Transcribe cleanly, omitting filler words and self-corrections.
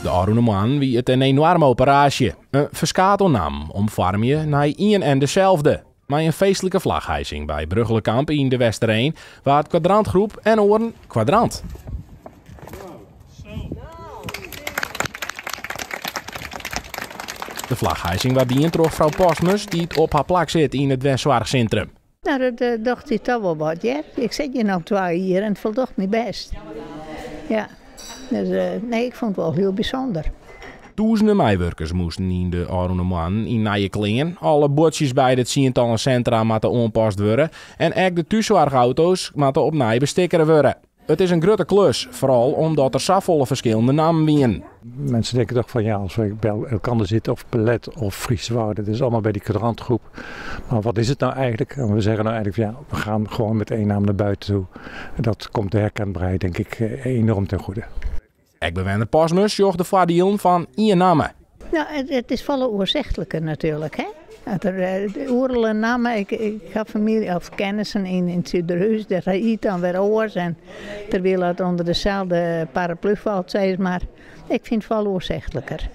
De Aruneman wie het een enorme operatie. Een verskadelnaam omvorm je naar één en dezelfde. Maar een feestelijke vlaghijzing bij Bruggelenkamp in de Westereen, waar het kwadrantgroep en oren kwadrant. De vlaghijzing waar die troch vrouw Postmus die het op haar plak zit in het Westzorgcentrum. Nou, dat dacht hij toch wel wat, ja. Ik zit hier nog 2 jaar en het voldoet me best. Ja, dus nee, ik vond het wel heel bijzonder. Duizenden meewerkers moesten in de Aruneman in nieuwe kleren. Alle bordjes bij het tientallen centra moeten aanpast worden. En ook de thuiszorgauto's moeten opnieuw bestikkeren worden. Het is een grote klus, vooral omdat er zoveel verschillende namen zijn. Mensen denken toch van ja, als we bij elkaar zitten of Palet of Frieswouden, dat is allemaal bij die kwadrantgroep. Maar wat is het nou eigenlijk? En we zeggen nou eigenlijk ja, we gaan gewoon met één naam naar buiten toe. Dat komt de herkenbaarheid denk ik enorm ten goede. Ik ben Postmus, joch de voordeel van één namen. Nou, het is volle oorzichtelijker natuurlijk, hè. De oerlijke namen, ik heb familie of kennissen in Zuiderhuis, daar heet dan weer oors en terwijl het onder dezelfde paraplu valt, zei het maar. Ik vind het wel oorzichtelijker.